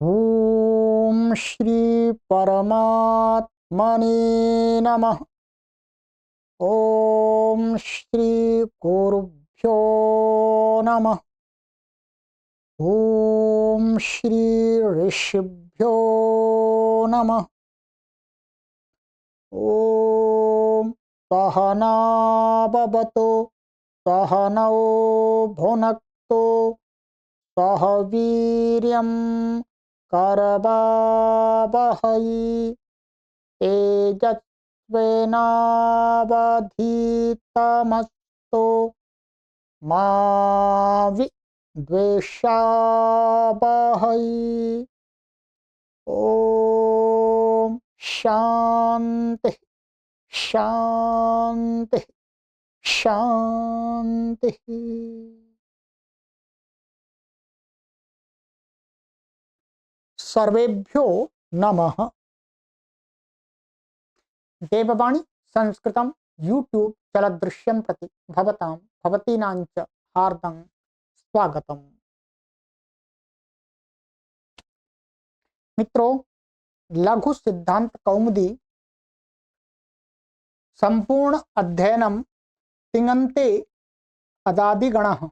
ओम श्री परमात्मने नमः। ओम श्री गुरुभ्यो नमः। ओम श्री ऋषिभ्यो नमः। ओम सहना भवतु सहनौ भुनक्तु सह वीर्यं करवावहै तेजस्विनावधीतमस्तु मा विद्विषावहै। ओम शांति शांति शांति। सर्वेभ्यो नमः। देववाणी संस्कृतं यूट्यूब चलदृश्यं प्रति भवतां भवतीनां च हार्दं स्वागतम्। मित्रों, लघु सिद्धांत कौमुदी संपूर्ण अध्ययनम तिङन्ते अदादिगणः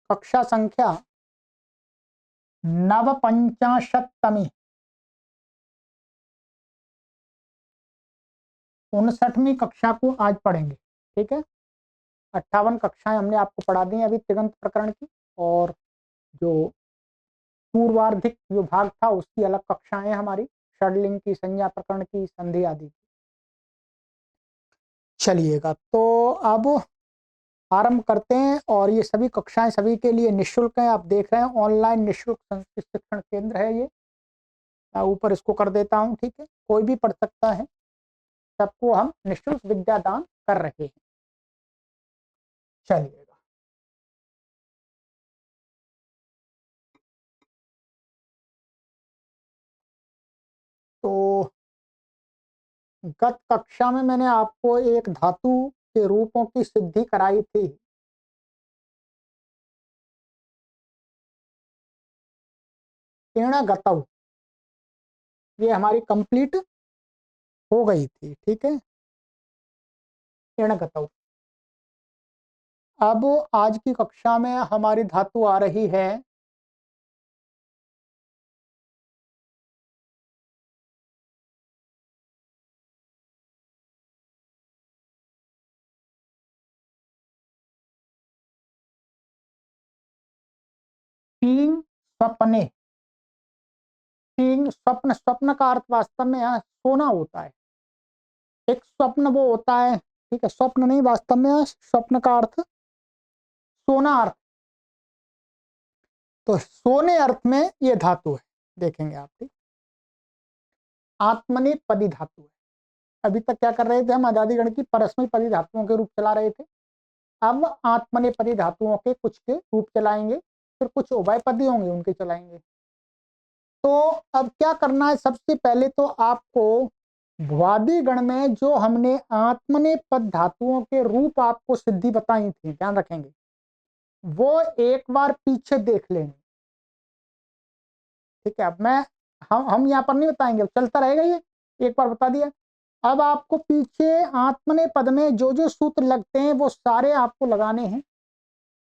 कक्षा संख्या 59तमी 59वीं कक्षा को आज पढ़ेंगे। ठीक है, 58 कक्षाएं हमने आपको पढ़ा दी अभी तिङन्त प्रकरण की, और जो पूर्वार्धिक विभाग था उसकी अलग कक्षाएं हमारी षडलिंग की, संज्ञा प्रकरण की, संधि आदि। चलिएगा, तो अब आरंभ करते हैं। और ये सभी कक्षाएं सभी के लिए निःशुल्क हैं। आप देख रहे हैं ऑनलाइन निःशुल्क संस्कृत शिक्षण केंद्र है ये। मैं ऊपर इसको कर देता हूं। ठीक है, कोई भी पढ़ सकता है, सबको हम निःशुल्क विद्या दान कर रहे हैं। चलिएगा, तो गत कक्षा में मैंने आपको एक धातु के रूपों की सिद्धि कराई थी। इणगतौ, ये हमारी कंप्लीट हो गई थी। ठीक है, इणगतौ। अब आज की कक्षा में हमारी धातु आ रही है शींग स्वप्ने। शींग स्वप्न, स्वप्न का अर्थ वास्तव में यहाँ सोना होता है। एक स्वप्न वो होता है, ठीक है, स्वप्न नहीं, वास्तव में यहाँ स्वप्न का अर्थ सोना अर्थ। तो सोने अर्थ में ये धातु है, देखेंगे आप। ठीक, आत्मनेपदी धातु है। अभी तक क्या कर रहे थे हम, अदादिगण की परस्मैपदी धातुओं के रूप चला रहे थे। अब आत्मनेपदी धातुओं के कुछ के रूप चलाएंगे, फिर कुछ उभयपदी होंगे उनके चलाएंगे। तो अब क्या करना है, सबसे पहले तो आपको भ्वादि गण में जो हमने आत्मनेपद धातुओं के रूप आपको सिद्धि बताई थी, ध्यान रखेंगे, वो एक बार पीछे देख लेंगे। ठीक है, अब मैं हम यहाँ पर नहीं बताएंगे, चलता रहेगा ये, एक बार बता दिया। अब आपको पीछे आत्मनेपद में जो जो सूत्र लगते हैं वो सारे आपको लगाने हैं।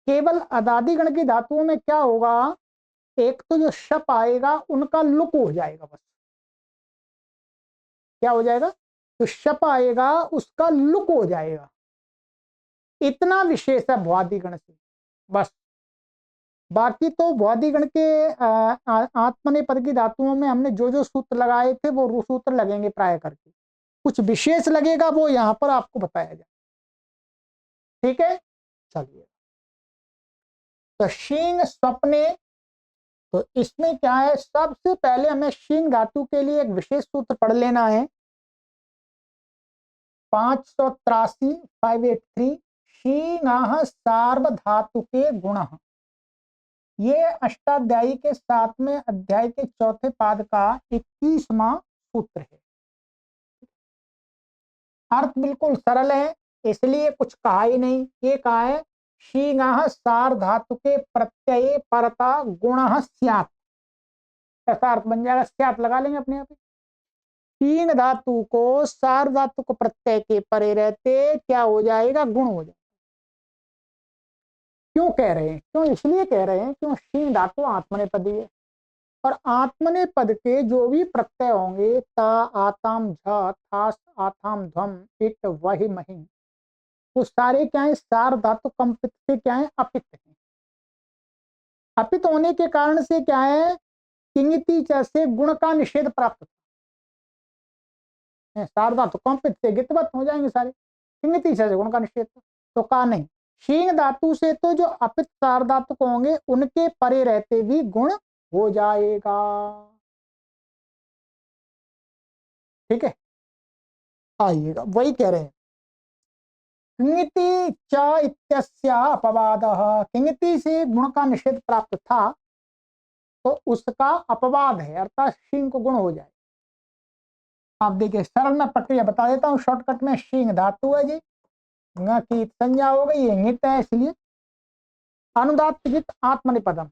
केवल अदादि गण की धातुओं में क्या होगा, एक तो जो शप आएगा उनका लुक हो जाएगा, बस। क्या हो जाएगा, जो शप आएगा उसका लुक हो जाएगा। इतना विशेष है भ्वादि गण से, बस। बाकी तो भ्वादि गण के आत्मनेपद की धातुओं में हमने जो जो सूत्र लगाए थे वो सूत्र लगेंगे प्राय करके। कुछ विशेष लगेगा वो यहाँ पर आपको बताया जाए। ठीक है, चलिए। तो शींग स्वप्ने, तो इसमें क्या है, सबसे पहले हमें शींग धातु के लिए एक विशेष सूत्र पढ़ लेना है। 583 583 शींगाः सार्वधातु के गुण। ये अष्टाध्यायी के 7वें अध्याय के चौथे पाद का 21वां सूत्र है। अर्थ बिल्कुल सरल है, इसलिए कुछ कहा ही नहीं। ये कहा है, शींगाः सार्वधातु के प्रत्यये परता गुणः स्यात्। ऐसा अर्थ बन जाएगा, स्यात लगा लेंगे अपने आप ही। शींग धातु को सार धातु को प्रत्यय के परे रहते क्या हो जाएगा, गुण हो जाएगा। क्यों कह रहे हैं, क्यों इसलिए कह रहे हैं क्यों शींग धातु आत्मनेपदी है, और आत्मनेपद के जो भी प्रत्यय होंगे ता आताम झ थास आथाम ध्वम इट वही मही, वो सारे क्या है, सार धातु कंपित से क्या है, अपित है। अपित होने के कारण से क्या है, किंगिति से गुण का निषेध प्राप्त है। सार धातु कंपित से गितवत हो जाएंगे सारे, किंगिति से गुण का निषेध तो का नहीं। शींग धातु से तो जो अपित सार धातु को होंगे उनके परे रहते भी गुण हो जाएगा। ठीक है, आइएगा वही कह रहे हैं, किंगिति च इत्यस्य अपवादः, किंगिति से गुण का निषेध प्राप्त था तो उसका अपवाद है, अर्थात शींग को गुण हो जाए। आप देखिए सरल में प्रक्रिया बता देता हूँ शॉर्टकट में। शींग धातु है जी, ङ की संज्ञा हो गई, ये ङित है इसलिए अनुदात्त गित आत्मनिपदम।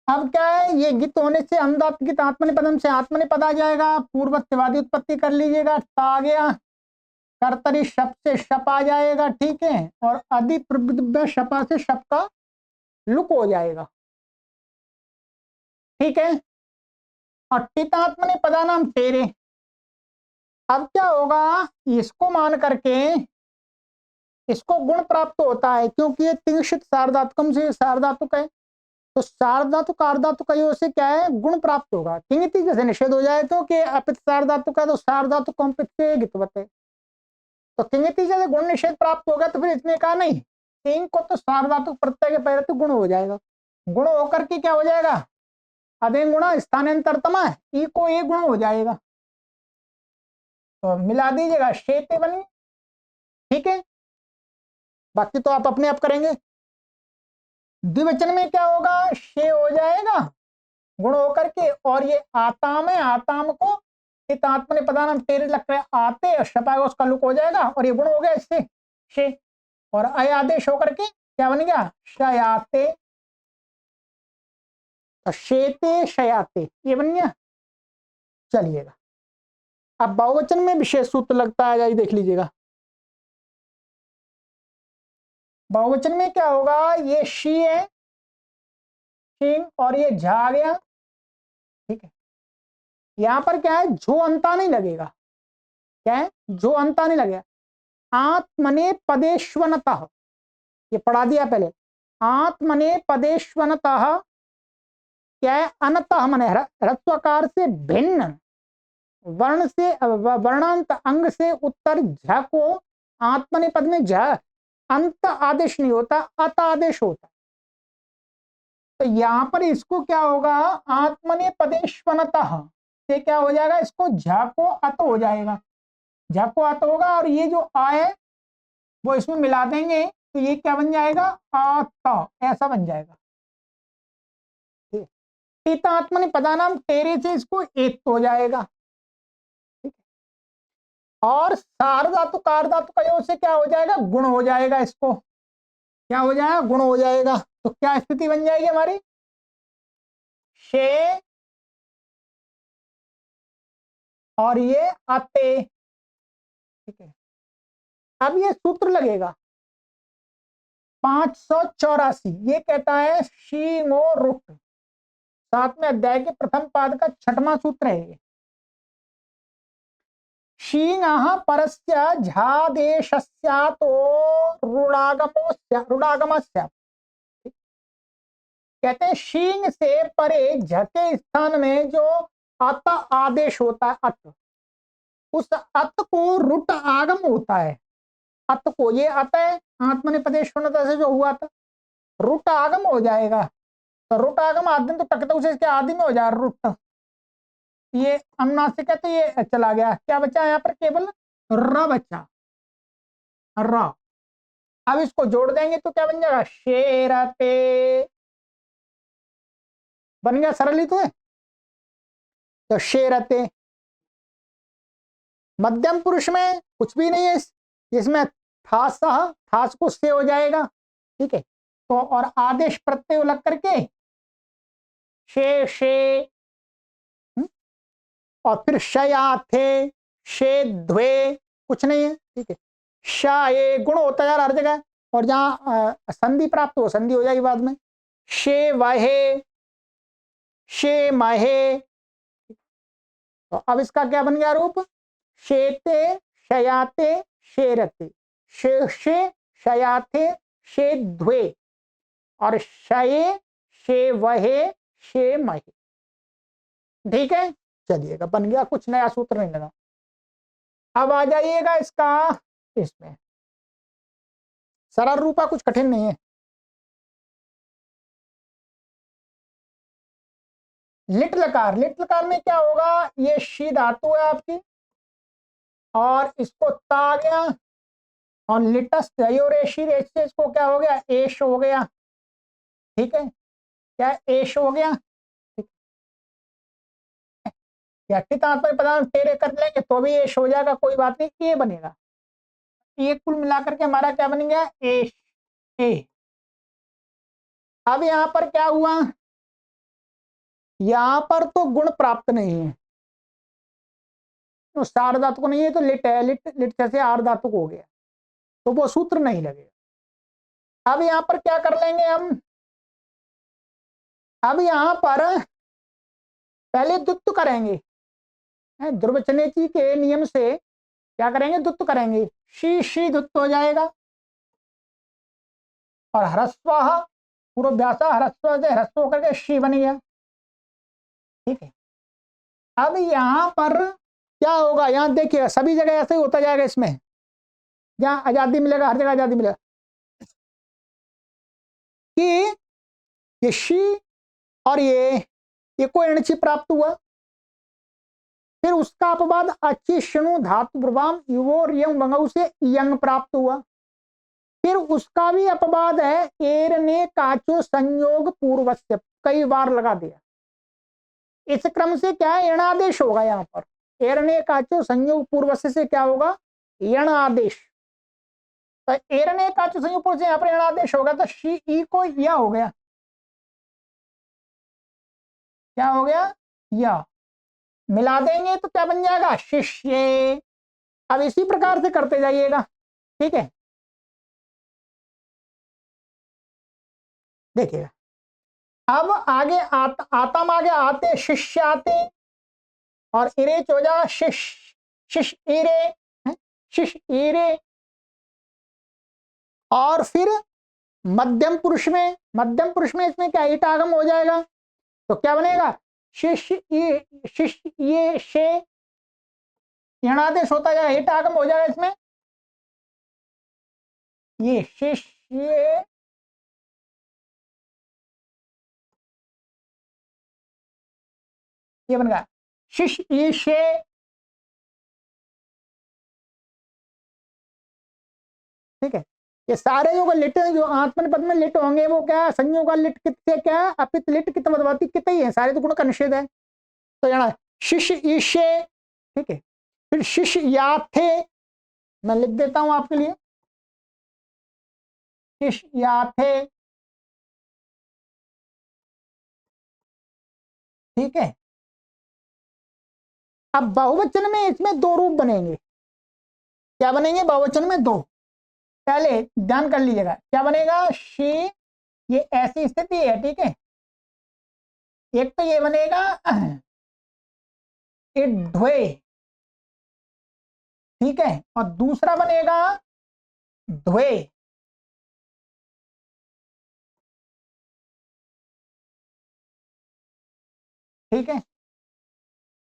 अब क्या है, ये गित होने से अनुदात्त गित आत्मनिपदम से आत्मनिपद आ जाएगा, पूर्वत्यवादी उत्पत्ति कर लीजिएगा, ता आ गया, कर्तरी शप से शप आ जाएगा, ठीक है, और अधि प्रबुद्ध शपा से शप का लुक हो जाएगा। ठीक है, और टितात्मने पदा नाम तेरे। अब क्या होगा, इसको मान करके इसको गुण प्राप्त होता है क्योंकि ये तिंशित सार्वधातुकम से सार्वधातुक है, तो सार्वधातुक अर्धातुक से क्या है, गुण प्राप्त होगा। किंगिति जैसे निषेध हो जाए क्योंकि अपित सार्वधातुक है तो सार्वधातुक कंपित से गितवत है, तो किंगिति जैसे गुण निषेध प्राप्त हो गया तो फिर इसने कहा नहीं, किंग को तो सार्वधातुक प्रत्यय के पहले तो गुण हो जाएगा। गुण होकर के क्या हो जाएगा, अधे गुणा स्थानांतरतमा ई को ये गुण हो जाएगा, तो मिला दीजिएगा शेते बनी। ठीक है, बाकी तो आप अपने आप करेंगे। द्विवचन में क्या होगा, शे हो जाएगा गुण होकर के, और ये आताम है, आताम को आत्मने पदानाम तेरे लग रहे आते और शपाएगा उसका लुक हो जाएगा, और ये गुण हो गया इससे शे, और अय आदेश होकर के क्या बन गया, शयाते, शेते शयाते, ये बन गया। चलिएगा अब बहुवचन में विशेष सूत्र लगता है, देख लीजिएगा। बहुवचन में क्या होगा, ये शी है, शींग, और ये झा आ गया। ठीक है, यहां पर क्या है, जो अंता नहीं लगेगा, क्या है, जो अंता नहीं लगेगा। आत्मने पदेश्वनतः, ये पढ़ा दिया पहले, आत्मने पदेश्वनतः क्या है, अनतः मने ह्रस्वकार से भिन्न वर्ण से वर्णांत अंग से उत्तर झ को आत्मनिपद में झ अंत आदेश नहीं होता, अत आदेश होता। तो यहां पर इसको क्या होगा, आत्मने पदेश्वनतः से क्या हो जाएगा, इसको झ को अत हो जाएगा, झ को अत होगा, और ये जो आ है वो इसमें मिला देंगे तो ये क्या बन जाएगा, आत, ऐसा बन जाएगा। आत्मने पदानाम तेरे से इसको एक हो जाएगा। और सार्वधातु कार्धातु का से क्या हो जाएगा, गुण हो जाएगा, इसको क्या हो जाएगा, गुण हो जाएगा। तो क्या स्थिति बन जाएगी हमारी, शे और ये आते। ठीक है, अब ये सूत्र लगेगा 584, ये कहता है शींगो रुट, 7वें अध्याय के प्रथम पाद का 6वां सूत्र है ये। शींगः परस्य झादेशस्यातो रुडागमस्य, कहते हैं शींग से परे झके स्थान में जो अत आदेश होता है, अत, उस अत को रुट आगम होता है। अत को, ये अत है आत्मनिपदेश से जो हुआ था, रुट आगम हो जाएगा। तो रुट आगम आदि तो टकता उसे इसके आदि में हो जाए रुट, ये अनुनासिक है तो ये चला गया, क्या बचा यहाँ पर, केवल र बचा, र। अब इसको जोड़ देंगे तो क्या बन जाएगा, शेरते, बन गया, सरल ही तो है। तो शेरते, मध्यम पुरुष में कुछ भी नहीं है, इसमें थास को से हो जाएगा। ठीक है, तो और आदेश प्रत्यय लग करके शे, और फिर शया थे, शे ध्वे, कुछ नहीं है, ठीक है। शाये गुण होता है यार हर जगह, और जहां संधि प्राप्त हो संधि हो जाएगी बाद में। शे वाहे, शे माहे, तो अब इसका क्या बन गया रूप? शेते शयाते शेरते, शे शयाते शे ध्वे, और शये शे वहे शे महे, ठीक है। चलिएगा बन गया, कुछ नया सूत्र नहीं लगा। अब आ जाइएगा इसका इसमें सरल रूपा, कुछ कठिन नहीं है। लिट लकार, लिट लकार में क्या होगा? ये शी धातु है आपकी, और इसको ता आ गया, और लिटस रेशी रेश से इसको क्या हो गया? एश हो गया, ठीक है। क्या एश हो गया? या तात्पर्य पदार्थ तेरे कर लेंगे तो भी एश हो जाएगा, कोई बात नहीं, ये बनेगा। ये कुल मिलाकर के हमारा क्या बन गया? एश ए। अब यहां पर क्या हुआ? यहां पर तो गुण प्राप्त नहीं है, तो सार धातु को नहीं है, तो लिट है, लिट लिट से आर धातु को हो गया, तो वो सूत्र नहीं लगेगा। अब यहां पर क्या कर लेंगे हम? अब यहां पर पहले द्वित्व करेंगे, ध्रुवचनेची के नियम से क्या करेंगे? द्वित्व करेंगे, शी द्वित्व हो जाएगा, और ह्रस्व पूर्वभ्यास ह्रस्व से ह्रस्व होकर के शी बन गया, ठीक है। अब यहां पर क्या होगा? यहां देखिए सभी जगह ऐसे ही होता जाएगा, इसमें जहां आजादी मिलेगा हर जगह आजादी मिलेगा कि ये शी और ये कोई अणचि प्राप्त हुआ, फिर उसका अपवाद अच्छी शणु धातु प्रभाव युवोर यंग बंगऊ से यंग प्राप्त हुआ, फिर उसका भी अपवाद है एर ने काचो संयोग पूर्वस्य, कई बार लगा दिया। इस क्रम से क्या है? यणादेश होगा यहाँ पर। एर ने काचो संयोग पूर्वस्य से क्या होगा? यण आदेश। तो एर ने काचो संयोग पूर्व से यहाँ पर यणादेश होगा, तो शी ई को या हो गया, क्या हो गया? या मिला देंगे तो क्या बन जाएगा? शिष्य। अब इसी प्रकार से करते जाइएगा, ठीक है। देखिएगा अब आगे आतम आगे आते शिष्य आते, और इरे चोजा शिष्य, शिष्य इरे, शिष्य इरे, और फिर मध्यम पुरुष में, मध्यम पुरुष में इसमें क्या ईटागम हो जाएगा, तो क्या बनेगा? शिष्य ये शे, यणादेश होता जाएगा, ईटागम हो जाएगा इसमें, ये शिष्य ये बन गया शिष्य ईशे, ठीक है। ये सारे जो लिट जो आत्मन पद में लिट होंगे वो क्या? संयोग का लिट कितने क्या है? अपित लिट कित मधवाती कितने ही है, सारे तो गुण का निषेध है। तो यहाँ शिष्य ईशे, ठीक है। फिर शिष्य याथे, मैं लिख देता हूं आपके लिए, शिष्य याथे, ठीक है। अब बहुवचन में इसमें दो रूप बनेंगे, क्या बनेंगे? बहुवचन में दो, पहले ध्यान कर लीजिएगा क्या बनेगा? शी, ये ऐसी स्थिति है, ठीक है। एक तो ये बनेगा इड्वे, ठीक है, और दूसरा बनेगा ध्वे, ठीक है।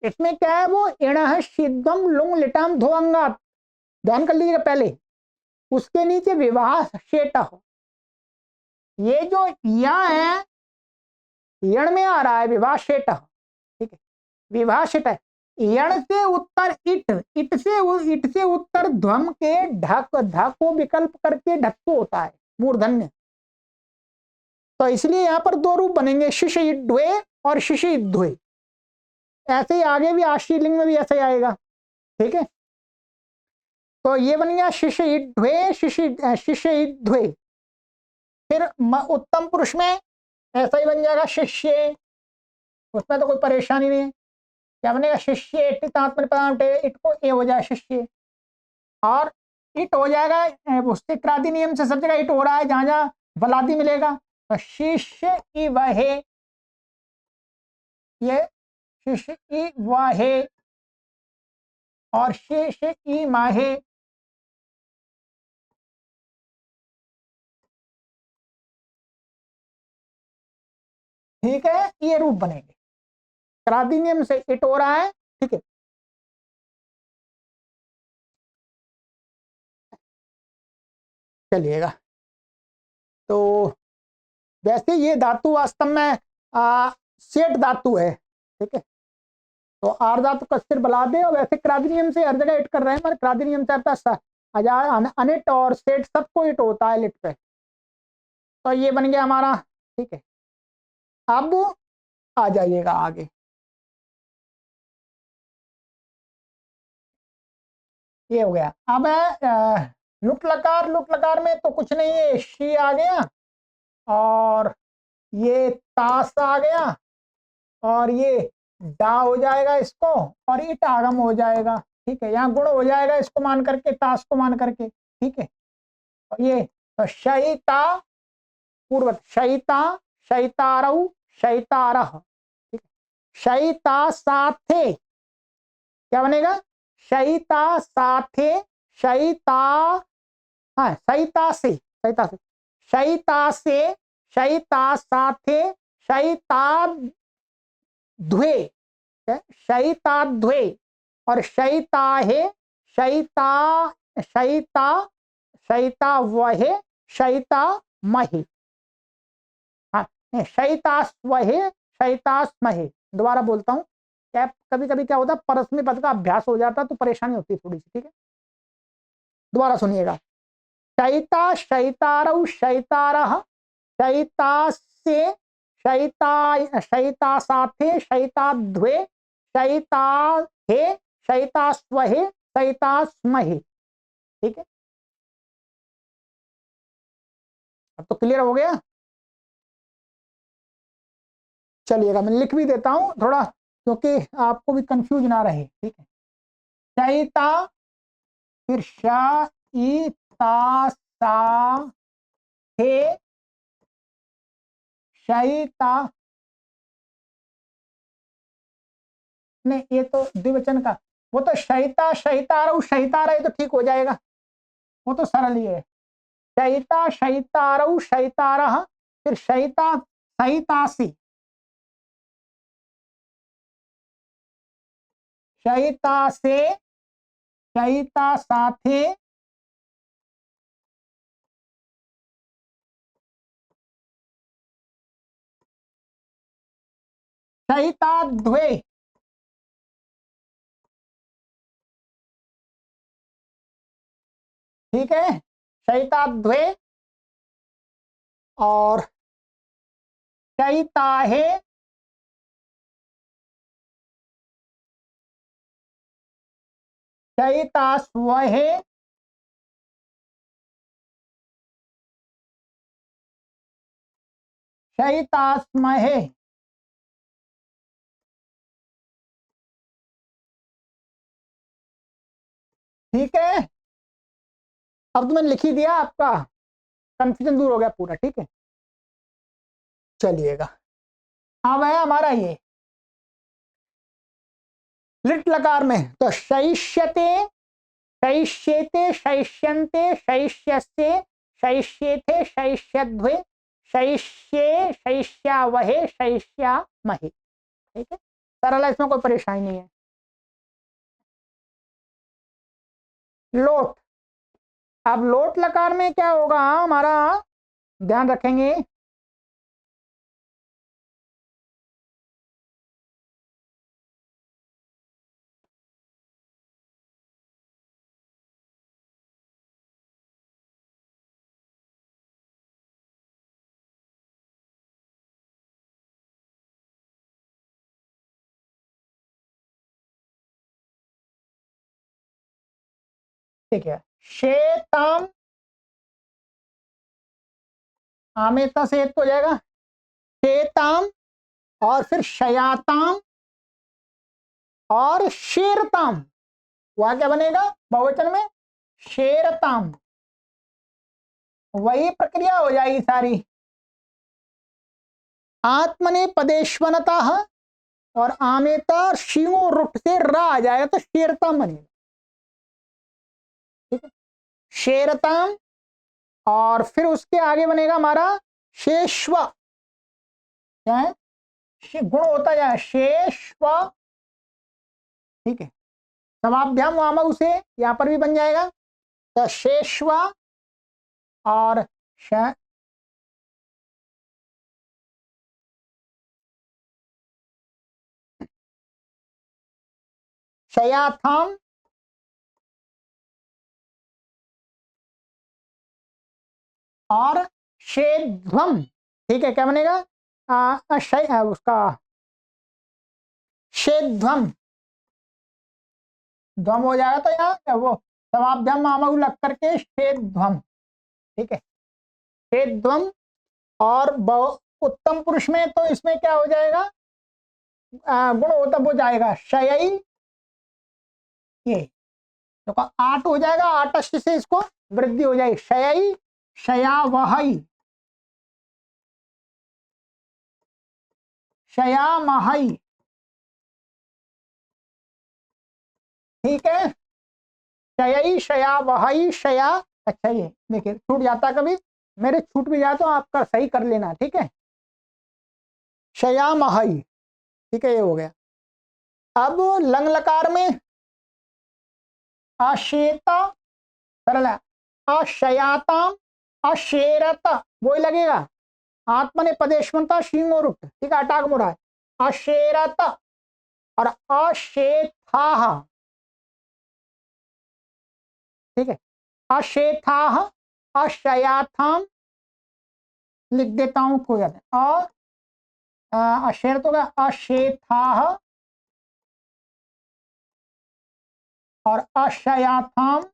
इसमें क्या है? वो इण सिद्धम लुंग लिटाम धो अंगात, ध्यान कर लीजिएगा पहले, उसके नीचे विवाह शेट, ये जो या है यण में आ रहा है विवाह शेट, ठीक है। विवाह शेट है, यण से उत्तर इट, इट से उत्तर ध्वम के ढक, ढक को विकल्प करके ढक्को होता है मूर्धन्य, तो इसलिए यहां पर दो रूप बनेंगे, शिष्य इड्वे और शिष्य इध्वे। ऐसे ही आगे भी आशीलिंग में भी ऐसे ही आएगा, ठीक है। तो ये बन गया शिष्य इड्वे, शिष्य इध्वे, फिर उत्तम पुरुष में ऐसा ही बन जाएगा शिष्य, उसमें तो कोई परेशानी नहीं है। क्या बनेगा? शिष्य इट को ए हो जाए शिष्य, और इट हो जाएगा उससे क्रांति नियम से सब जगह इट हो रहा है जहां जहां बलादी मिलेगा, तो शिष्य ई वहे, ये शिष्य ई वहे और शिष्य ई माहे। ठीक है, ये रूप बनेंगे, क्रांति नियम से इट हो रहा है। ठीक है, चलिएगा। तो वैसे ये धातु वास्तव में सेठ धातु है। ठीक है, तो आर धातु का सिर बला दे, और वैसे क्रांति नियम से हर जगह इट कर रहे हैं, पर क्रांति नियम से अनिट और सेठ सबको इट होता है लिट पे, तो ये बन गया हमारा। ठीक है, अब आ जाइएगा आगे। ये हो गया। अब है लुट लकार में तो कुछ नहीं है, शी आ गया और ये तास आ गया, और ये डा हो जाएगा इसको, और इट आगम हो जाएगा। ठीक है, यहाँ गुण हो जाएगा इसको मान करके, तास को मान करके। ठीक है, और ये तो शयिता पूर्वत, शयिता, शयितारऊ, शयितारह। ठीक है, शयिता साथे क्या बनेगा? शयिता साथे, शयिता, हाँ सहिता से, सहिता से, शयिता से, शयिता साथे, शयिता ध्वे, शयिता ध्वे, और शयिता है, शयिता, शयिता, शयिता वहे, शयिता महे। हाँ, शयितास्वहे, शयितास्महे। दोबारा बोलता हूँ, क्या कभी कभी क्या होता है परस्मै पद का अभ्यास हो जाता है तो परेशानी होती है थोड़ी सी। ठीक है, दोबारा सुनिएगा। शयिता, शयितारौ, शयितारः, शयितास्य, शयिता, शयिता साथे, शयिता द्वे, शयिता हे, शयिता स्वहे, शयिता स्महे। ठीक है, अब तो क्लियर हो गया। चलिएगा, मैं लिख भी देता हूं थोड़ा, क्योंकि आपको भी कंफ्यूज ना रहे। ठीक है, शयिता, फिर शा ई ता सा हे, शयिता, नहीं ये तो द्विवचन का, वो तो शयिता, शयितारौ, शयितारह, तो ठीक हो जाएगा, वो तो सरल ही है। शयिता, शयितारौ, शयितारह, फिर शयिता, शयितासी, शयिता से, शयिता साथे, शयिता द्वे। ठीक है, शयिता द्वे, और शयिता है, शयिता स्वहे, शयिता स्महे। ठीक है, अब तो मैंने लिख ही दिया, आपका कंफ्यूजन दूर हो गया पूरा। ठीक है, चलिएगा। अब है हमारा ये लिट लकार में, तो शैष्यते, शैष्येते, शैष्यन्ते, शैष्यस्ते, शैष्येथे, शैष्यध्वे, शैष्ये, शैष्यावहे, शैष्यामहे। ठीक है, सरल है, इसमें कोई परेशानी नहीं है। लोट, अब लोट लकार में क्या होगा हमारा, ध्यान रखेंगे। ठीक है, शेताम, आमेता से एक हो जाएगा शेताम, और फिर शयाताम और शेरताम। वहां क्या बनेगा बहुवचन में? शेरताम। वही प्रक्रिया हो जाएगी सारी। आत्मने पदेश्वनता और आमेता शिंगो रुट से रा आ जाएगा तो शेरताम बनेगा। ठीक है, शेरताम। और फिर उसके आगे बनेगा हमारा शेष्व। क्या है? गुण होता जाए शेष्व। ठीक है, समाभ्याम वाम उसे यहां पर भी बन जाएगा तो शेष्व और शयाथाम और शेध्वम। ठीक है, क्या बनेगा? उसका शेध्वम ध्वम हो जाएगा तो यहाँ वो समाभ्याम वाम लग करके शेध्वम। ठीक है, शेध्वम। और उत्तम पुरुष में तो इसमें क्या हो जाएगा? गुण होता वो जाएगा शयई। ये तो 8 हो जाएगा, 8 से इसको वृद्धि हो जाएगी शयई शयावहई शयामहई। ठीक है, शयई शयावहई शया। अच्छा, ये देखिए छूट जाता कभी, मेरे छूट भी जाए तो आपका सही कर लेना। ठीक है, शयामहई। ठीक है, ये हो गया। अब लंग लकार में अशेता सरल है, अशयाताम अशेरत वो ही लगेगा। आत्मने पदेशमता शिंगोरुट। ठीक है, अटाक मुरा है अशेरत और अशेथा। ठीक है, अशेथा अशयाथाम लिख देता हूं, खो जाता है। अशेर तो क्या? अशेथा और अशयाथाम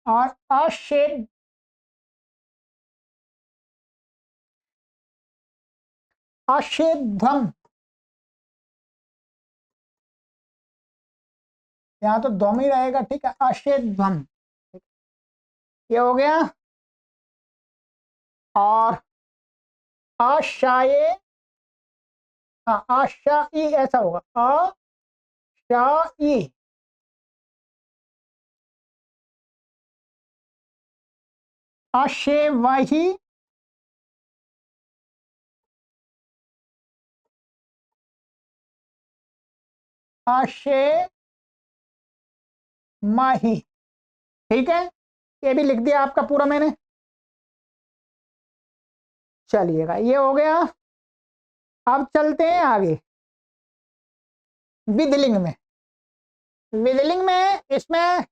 और अशेध्वम। यहाँ तो ध्वम ही रहेगा। ठीक है, अशेध्वम। ये हो गया। और अशाये, हाँ अशाई ऐसा होगा अशाई। अशेवही अशे माही। ठीक है, ये भी लिख दिया आपका पूरा मैंने। चलिएगा, ये हो गया। अब चलते हैं आगे विधिलिंग में। विधिलिंग में इसमें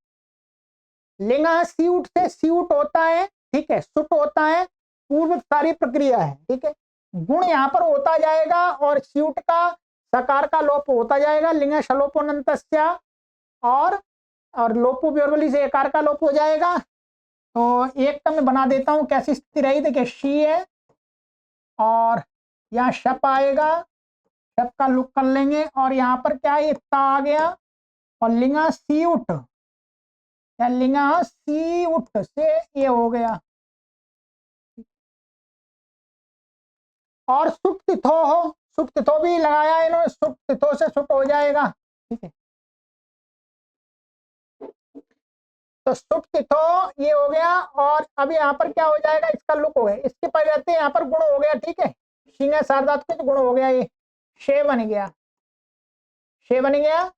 लिंग स्यूट से स्यूट होता है। ठीक है, सुट होता है, पूर्व सारी प्रक्रिया है। ठीक है, गुण यहाँ पर होता जाएगा और स्यूट का सकार का लोप होता जाएगा। लिंग शलोपोनंतस्या और लोपो ब्योरबली से एकार का लोप हो जाएगा। तो एक तो मैं बना देता हूं कैसी स्थिति रही। देखिए शी है और यहाँ शप आएगा, शप का लुक कर लेंगे और यहाँ पर क्या है? ता आ गया और लिंगा सी उठ या लिंगा सी उठ से ये हो गया। और सुट तिथो हो, सुट तिथो भी लगाया इन्होंने, सुट तिथो से सुट हो जाएगा। ठीक है, तो सुट तिथो ये हो गया। और अब यहाँ पर क्या हो जाएगा? इसका लुक हो गया, इसके पर रहते यहाँ पर गुण हो गया। ठीक है, सिंह सारदात के तो गुण हो गया, ये शे बन गया, शे बन गया।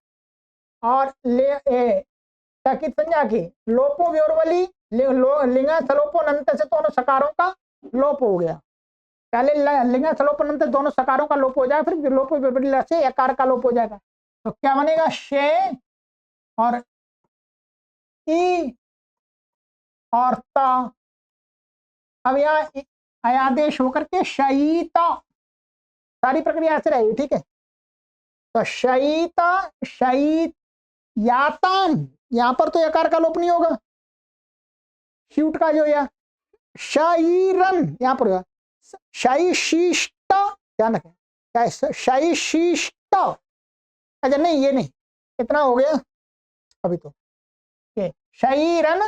और ताकिद संज्ञा की लोपो व्योरवली लिंगा सलोपोनंत से दोनों सकारों का लोप हो गया। पहले लिंगा सलोपोनंत दोनों सकारों का लोप हो जाए, फिर लोपो व्योरवली से एकार का लोप हो जाएगा। तो क्या बनेगा? शे और ई और ता। अब यहाँ आदेश होकर के शयीता, सारी प्रक्रिया ऐसे रहेगी। ठीक है, तो शयीता शयीत याताम यहां पर तो यकार का लोप नहीं होगा, श्यूट का जो या शाईरन यहां पर होगा, शाई शीष्ट, ध्यान रखें शाई शीष्ट। अच्छा नहीं, ये नहीं, इतना हो गया अभी तो। ये शाईरन,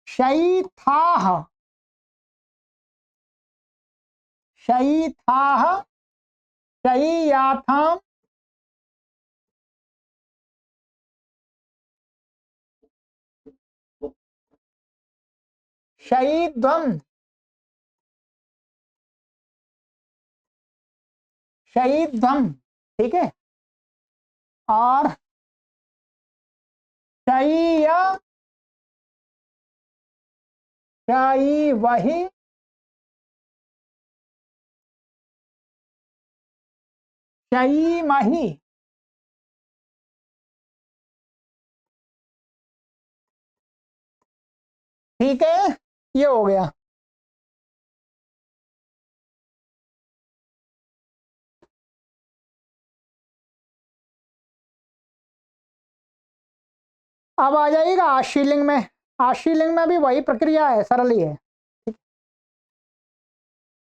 शईथाह, शईथाह, शय्याथाम, शयीध्वम, शयीध्वम, ठीक है। और शय्य, शयी वही, शयी मही, ठीक है, ये हो गया। अब आ जाएगा आशीलिंग में। आशीलिंग में भी वही प्रक्रिया है, सरल ही है।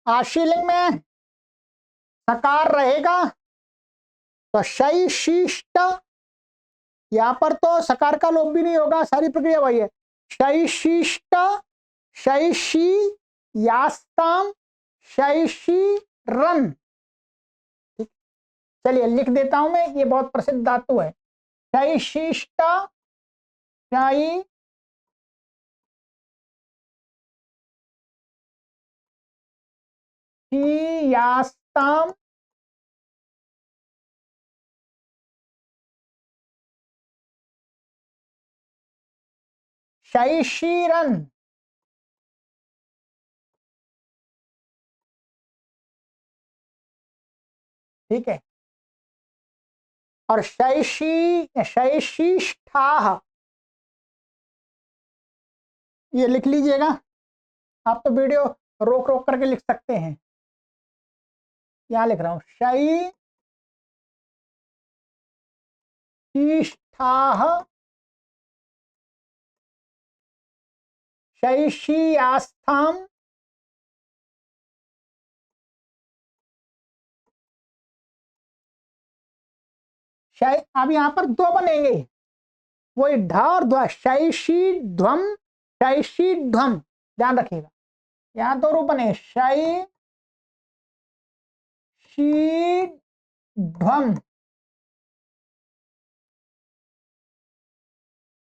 आशीलिंग में सकार रहेगा तो शई शिष्ट, यहां पर तो सकार का लोप भी नहीं होगा, सारी प्रक्रिया वही है। शई शिष्ट, शैशी यास्ताम, शैशी रन। चलिए लिख देता हूं मैं, ये बहुत प्रसिद्ध धातु है। शैशिष्ट, शई यास्ताम, शैशीरन, ठीक है। और शैशिष्ठाह, ये लिख लीजिएगा, आप तो वीडियो रोक रोक करके लिख सकते हैं। यहां लिख रहा हूं शैशिष्ठाह, शैशियास्थाम, अब यहां पर दो बनेंगे, वही ढ और ध्व, शैशी ध्वम, शैशी ध्वम, ध्यान रखिएगा। यहां दो रूप बने, शै शी ध्वम,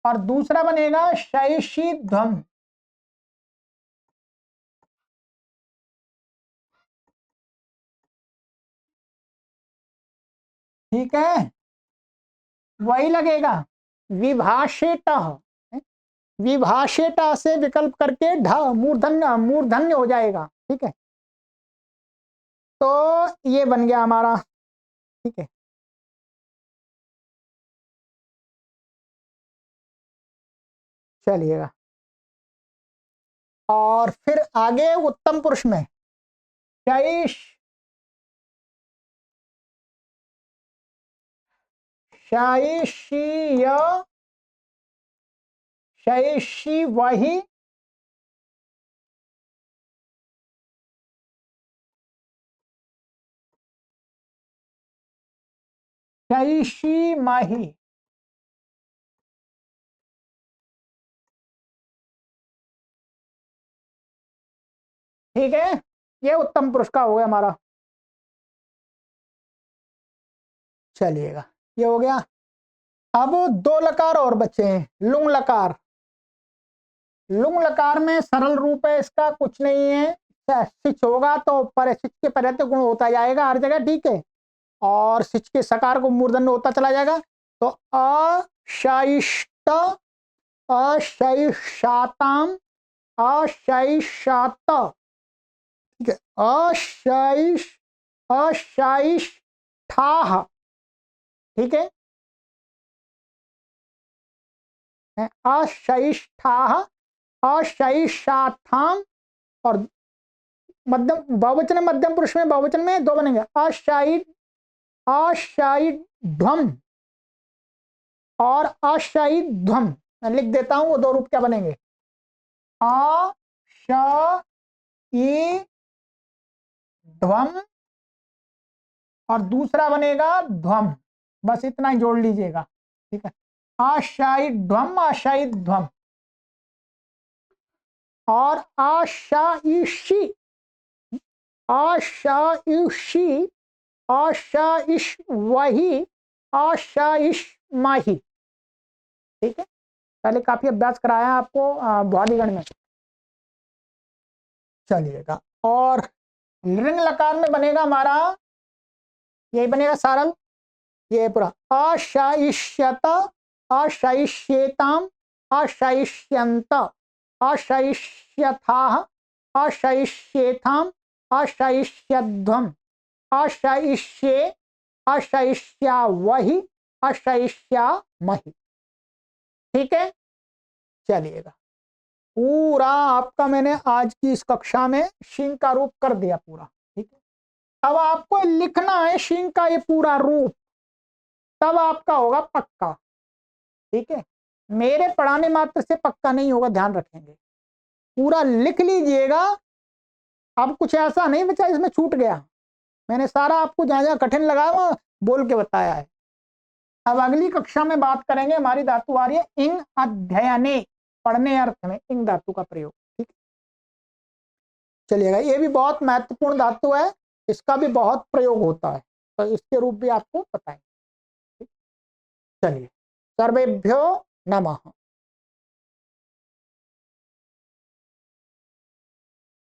और दूसरा बनेगा शैशी ध्वम, ठीक है। वही लगेगा विभाषेट, विभाषेट से विकल्प करके ढ मूर्धन्य, मूर्धन्य हो जाएगा, ठीक है। तो ये बन गया हमारा, ठीक है। चलिएगा, और फिर आगे उत्तम पुरुष में शैश, शैशीय, शैशी वही, शैशी माही, ठीक है। ये उत्तम पुरुष का हो गया हमारा। चलिएगा, ये हो गया। अब दो लकार और बचे हैं, लुंग लकार। लुंग लकार में सरल रूप है इसका, कुछ नहीं है, सिच होगा तो सिच के परत गुण होता जाएगा हर जगह, ठीक है। और सिच के सकार को मूर्धन्य होता चला जाएगा। तो अशैष्ट, अशैषाताम, अशैषात, ठीक है। अशैष्ठाह, ठीक है। अशैष्ठाह, अशैषाथाम, और मध्यम बहुवचन, मध्यम पुरुष में बहुवचन में दो बनेंगे, अशाई, अशाईध्वम, और अशाई ध्वम, मैं लिख देता हूं वो दो रूप क्या बनेंगे, आ श ई ध्वम और दूसरा बनेगा ध्वम, बस इतना ही जोड़ लीजिएगा, ठीक है। आशाई ध्वम, आशाई ध्वम। और आशाइशी, आशाइशी, आशाइश वही, आशाइश माही, ठीक है। पहले काफी अभ्यास कराया है आपको भ्वादिगण में। चलिएगा, और लिंग लकार में बनेगा हमारा, यही बनेगा सारल, ये पूरा अशैष्यत, अशैष्येताम, अशैष्यंत, अशैष्यथाः, अशैष्येथाम, अशैष्यध्वम, अशैष्ये, अशैष्यावहि, अशैष्यामहि, ठीक है। चलिएगा, पूरा आपका मैंने आज की इस कक्षा में शिंग का रूप कर दिया पूरा, ठीक है। अब आपको लिखना है शिंग का ये पूरा रूप, तब आपका होगा पक्का, ठीक है। मेरे पढ़ाने मात्र से पक्का नहीं होगा, ध्यान रखेंगे, पूरा लिख लीजिएगा। अब कुछ ऐसा नहीं बचा इसमें छूट गया, मैंने सारा आपको जहां जहां कठिन लगा वो बोल के बताया है। अब अगली कक्षा में बात करेंगे, हमारी धातु आ रही है इंग अध्ययने, पढ़ने अर्थ में इंग धातु का प्रयोग, ठीक। चलिएगा, ये भी बहुत महत्वपूर्ण धातु है, इसका भी बहुत प्रयोग होता है, तो इसके रूप भी आपको बताएंगे। चलिए, सर्वेभ्यो नमः।